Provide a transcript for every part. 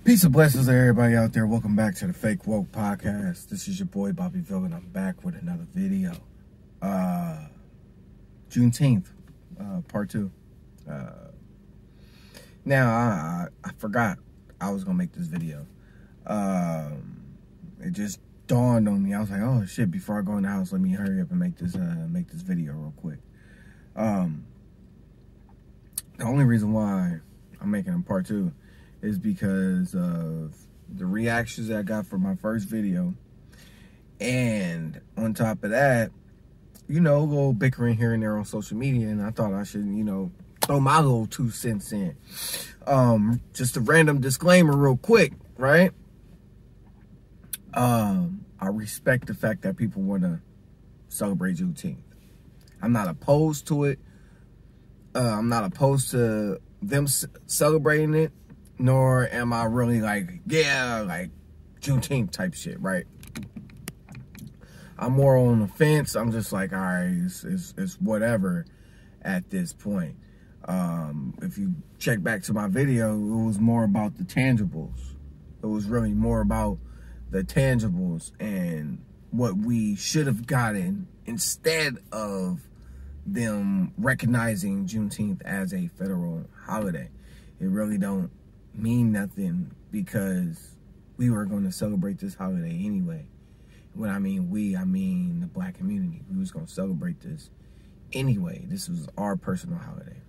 Peace and blessings to everybody out there. Welcome back to the Fake Woke Podcast. This is your boy Bobby VILN. I'm back with another video. Juneteenth, part 2. Now I forgot I was gonna make this video. It just dawned on me. I was like, oh shit! Before I go in the house, let me hurry up and make this video real quick. The only reason why I'm making a part 2 is because of the reactions that I got from my first video. And on top of that, you know, a little bickering here and there on social media, and I thought I should, you know, throw my little 2 cents in. Just a random disclaimer real quick, right? I respect the fact that people want to celebrate Juneteenth. I'm not opposed to it. I'm not opposed to them celebrating it, nor am I really like, yeah, like Juneteenth type shit, right? I'm more on the fence. I'm just like, all right, it's whatever at this point. If you check back to my video, it was more about the tangibles. It was really more about the tangibles and what we should have gotten instead of them recognizing Juneteenth as a federal holiday. It really don't mean nothing because we were going to celebrate this holiday anyway. When I mean we, I mean the black community. We was going to celebrate this anyway. This was our personal holiday.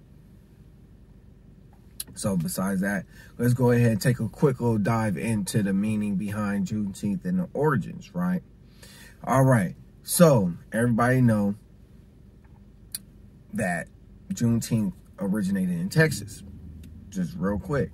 So besides that, let's go ahead and take a quick little dive into the meaning behind Juneteenth and the origins, right? All right. So everybody know that Juneteenth originated in Texas. Just real quick.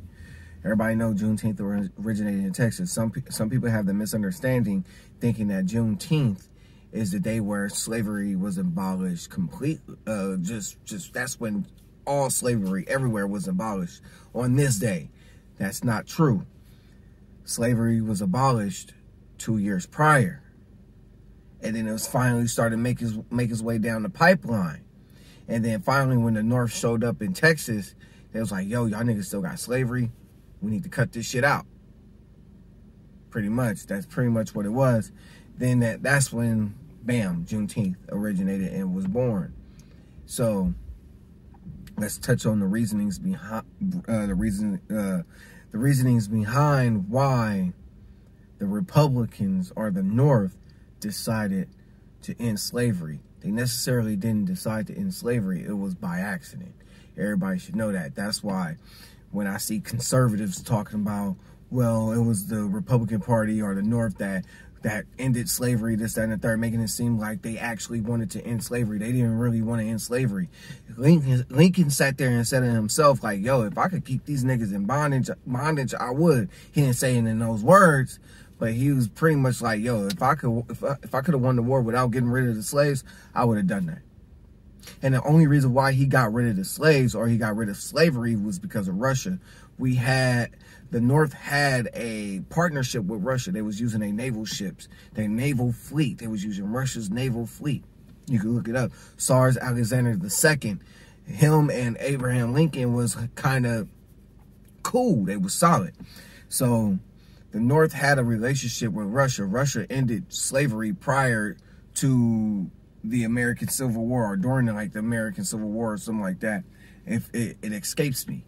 Everybody know Juneteenth originated in Texas. Some people have the misunderstanding thinking that Juneteenth is the day where slavery was abolished completely. Just that's when all slavery everywhere was abolished on this day. That's not true. Slavery was abolished 2 years prior. And then it was finally started make his way down the pipeline. And then finally when the North showed up in Texas, they was like, yo, y'all niggas still got slavery. We need to cut this shit out. Pretty much. That's pretty much what it was. Then that's when, bam, Juneteenth originated and was born. So let's touch on the reasonings behind the reasonings behind why the Republicans or the North decided to end slavery. They necessarily didn't decide to end slavery. It was by accident. Everybody should know that. That's why when I see conservatives talking about, well, it was the Republican Party or the North that ended slavery, this, that, and the third, making it seem like they actually wanted to end slavery. They didn't really want to end slavery. Lincoln sat there and said to himself, like, yo, if I could keep these niggas in bondage, I would. He didn't say it in those words, but he was pretty much like, yo, if I could have won the war without getting rid of the slaves, I would have done that. And the only reason why he got rid of the slaves or he got rid of slavery was because of Russia. The North had a partnership with Russia. They was using their naval ships, their naval fleet. They was using Russia's naval fleet. You can look it up. Tsar Alexander II, him and Abraham Lincoln was kind of cool. They was solid. So the North had a relationship with Russia. Russia ended slavery prior to the American Civil War or during the American Civil War or something like that. If it escapes me.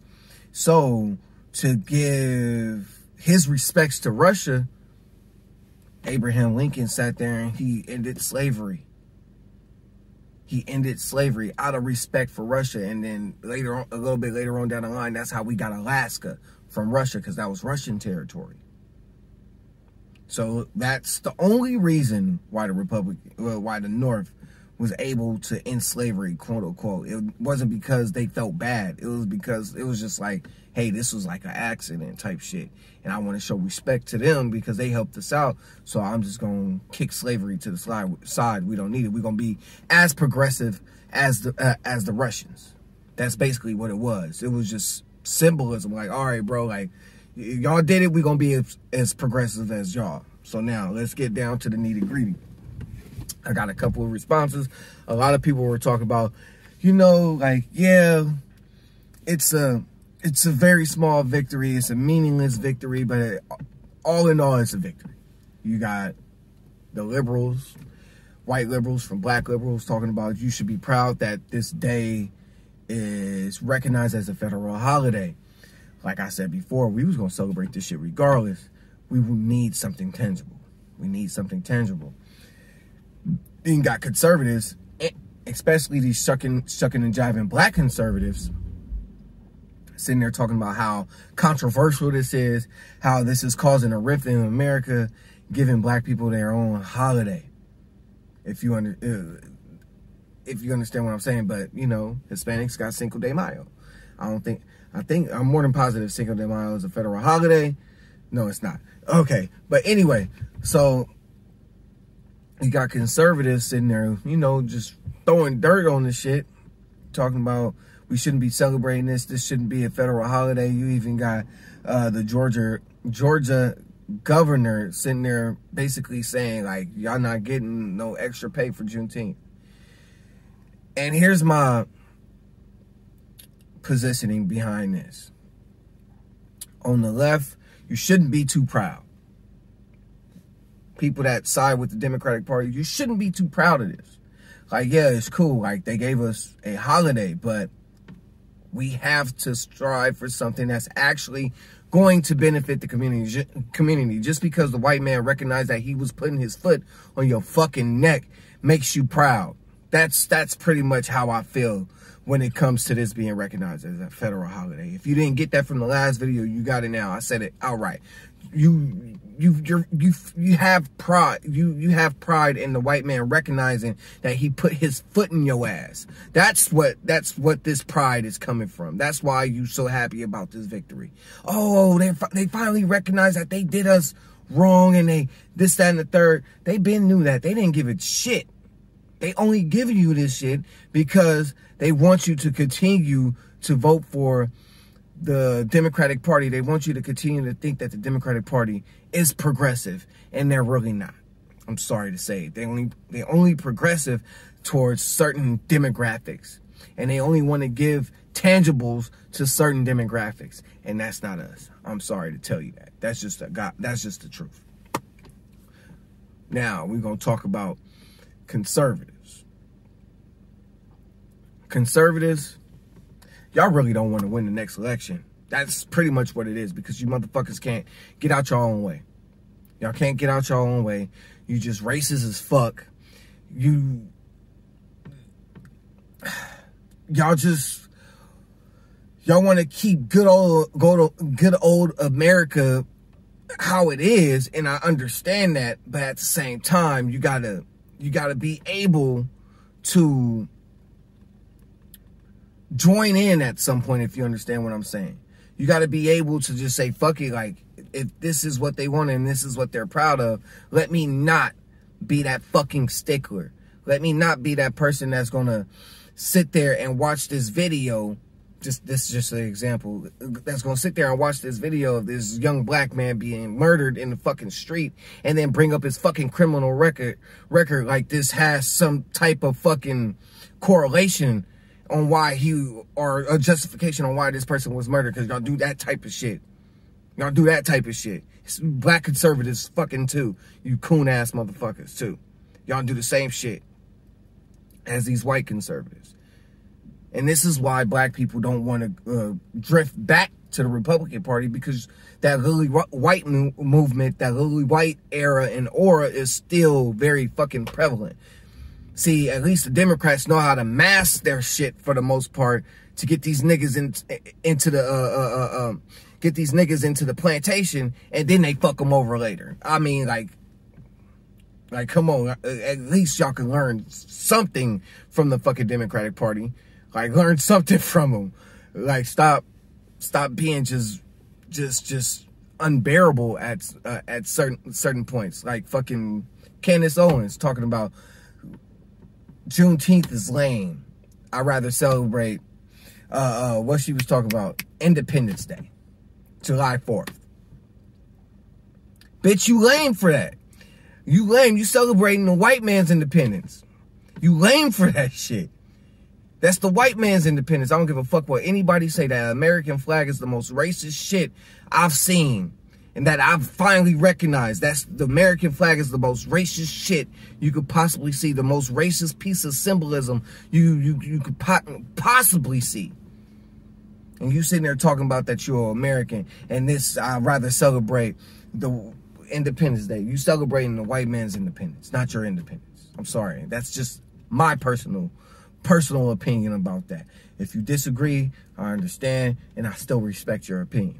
So to give his respects to Russia, Abraham Lincoln sat there and he ended slavery. He ended slavery out of respect for Russia. And then later on, a little bit later on down the line, that's how we got Alaska from Russia, because that was Russian territory. So that's the only reason why why the North was able to end slavery, quote unquote. It wasn't because they felt bad. It was because it was just like, hey, this was like an accident type shit. And I want to show respect to them because they helped us out. So I'm just going to kick slavery to the side. We don't need it. We're going to be as progressive as the Russians. That's basically what it was. It was just symbolism. Like, all right, bro, like, y'all did it. We're going to be as progressive as y'all. So now let's get down to the nitty-gritty. I got a couple of responses. A lot of people were talking about, you know, like, yeah, it's a it's a very small victory. It's a meaningless victory, but all in all, it's a victory. You got the liberals, white liberals from black liberals talking about you should be proud that this day is recognized as a federal holiday. Like I said before, we was going to celebrate this shit regardless. We will need something tangible. We need something tangible. Then you got conservatives, especially these shucking and jiving black conservatives, sitting there talking about how controversial this is, how this is causing a rift in America, giving black people their own holiday. If you understand what I'm saying, but you know, Hispanics got Cinco de Mayo. I think I'm more than positive Cinco de Mayo is a federal holiday. No, it's not. Okay, but anyway, so you got conservatives sitting there, you know, just throwing dirt on the shit, talking about we shouldn't be celebrating this. This shouldn't be a federal holiday. You even got the Georgia governor sitting there basically saying, like, y'all not getting no extra pay for Juneteenth. And here's my positioning behind this. On the left, you shouldn't be too proud. People that side with the Democratic Party, you shouldn't be too proud of this. Like, yeah, it's cool. Like, they gave us a holiday, but we have to strive for something that's actually going to benefit the community. Just because the white man recognized that he was putting his foot on your fucking neck makes you proud. That's pretty much how I feel when it comes to this being recognized as a federal holiday. If you didn't get that from the last video, you got it now. I said it outright. You have pride. You have pride in the white man recognizing that he put his foot in your ass. That's what this pride is coming from. That's why you so happy about this victory. Oh, they finally recognize that they did us wrong, and they this, that, and the third. They been knew that. They didn't give a shit. They only give you this shit because they want you to continue to vote for the Democratic Party. They want you to continue to think that the Democratic Party is progressive, and they're really not. I'm sorry to say. They only progressive towards certain demographics, and they only want to give tangibles to certain demographics, and that's not us. I'm sorry to tell you that. That's just the truth. Now we're gonna talk about conservatives. Conservatives, y'all really don't want to win the next election. That's pretty much what it is, because you motherfuckers can't get out your own way. Y'all can't get out your own way. You just racist as fuck. Y'all want to keep good old America how it is, and I understand that, but at the same time, you gotta be able to join in at some point, if you understand what I'm saying. You got to be able to just say, fuck it, like, if this is what they want and this is what they're proud of, let me not be that fucking stickler. Let me not be that person that's going to sit there and watch this video. This is just an example. That's going to sit there and watch this video of this young black man being murdered in the fucking street and then bring up his fucking criminal record like this has some type of fucking correlation on why or a justification on why this person was murdered, because y'all do that type of shit. Y'all do that type of shit. It's black conservatives fucking too. You coon ass motherfuckers too. Y'all do the same shit as these white conservatives. And this is why black people don't want to drift back to the Republican Party, because that lily white movement, that lily white era and aura is still very fucking prevalent. See, at least the Democrats know how to mask their shit for the most part to get these niggas into the plantation, and then they fuck them over later. I mean, like, come on, at least y'all can learn something from the fucking Democratic Party. Like, learn something from them. Like, stop being just unbearable at certain points. Like fucking Candace Owens talking about Juneteenth is lame. I'd rather celebrate what she was talking about, Independence Day, July 4th. Bitch, you lame for that. You lame. You celebrating the white man's independence. You lame for that shit. That's the white man's independence. I don't give a fuck what anybody say. That American flag is the most racist shit I've seen. And that I've finally recognized. That's the American flag is the most racist shit you could possibly see. The most racist piece of symbolism you could possibly see. And you sitting there talking about that you're American. And this, I'd rather celebrate the Independence Day. You celebrating the white man's independence, not your independence. I'm sorry. That's just my personal opinion about that. If you disagree, I understand, and I still respect your opinion.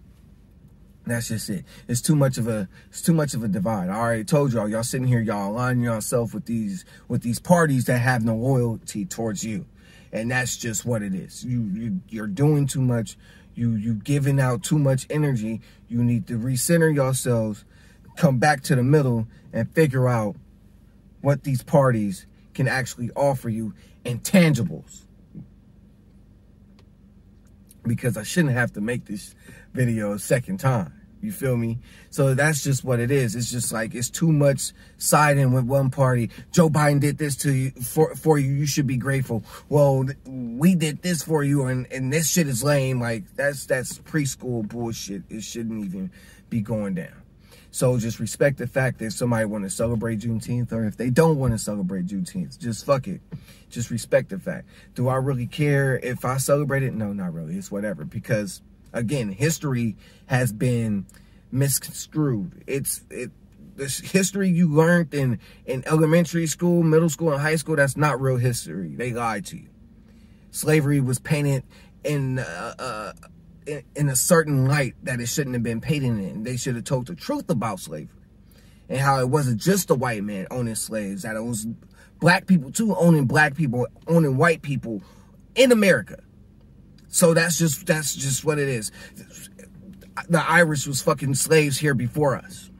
That's just it. It's too much of a divide. I already told y'all sitting here, y'all aligning yourself with these parties that have no loyalty towards you. And that's just what it is. You're doing too much. You giving out too much energy. You need to recenter yourselves, come back to the middle, and figure out what these parties can actually offer you in tangibles. Because I shouldn't have to make this video a second time. You feel me? So that's just what it is. It's just like, it's too much siding with one party. Joe Biden did this to you for you. You should be grateful. Well, we did this for you, and this shit is lame. Like, that's preschool bullshit. It shouldn't even be going down. So just respect the fact that somebody want to celebrate Juneteenth, or if they don't want to celebrate Juneteenth, just fuck it. Just respect the fact. Do I really care if I celebrate it? No, not really. It's whatever. Because, again, history has been misconstrued. This history you learned in elementary school, middle school, and high school, that's not real history. They lied to you. Slavery was painted in a certain light that it shouldn't have been painted in. They should have told the truth about slavery. And how it wasn't just the white man owning slaves, that it was black people too owning black people, owning white people in America. So that's just what it is. The Irish was fucking slaves here before us.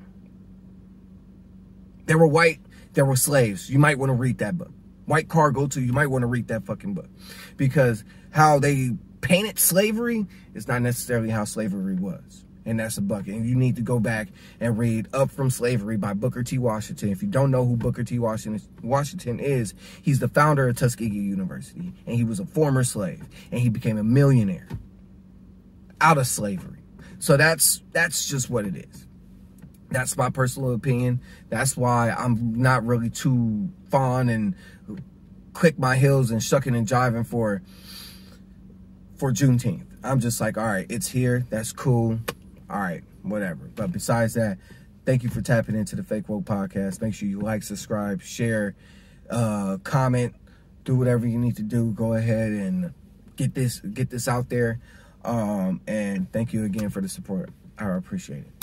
They were white, there were slaves. You might want to read that book. White Cargo too, you might want to read that fucking book. Because how they painted slavery is not necessarily how slavery was. And that's a bucket. And you need to go back and read Up From Slavery by Booker T. Washington. If you don't know who Booker T. Washington is, he's the founder of Tuskegee University. And he was a former slave. And he became a millionaire out of slavery. So that's just what it is. That's my personal opinion. That's why I'm not really too fond and click my heels and shucking and jiving for Juneteenth. I'm just like, all right, it's here. That's cool. All right, whatever. But besides that, thank you for tapping into the Fake Woke Podcast. Make sure you like, subscribe, share, comment, do whatever you need to do. Go ahead and get this out there. And thank you again for the support. I appreciate it.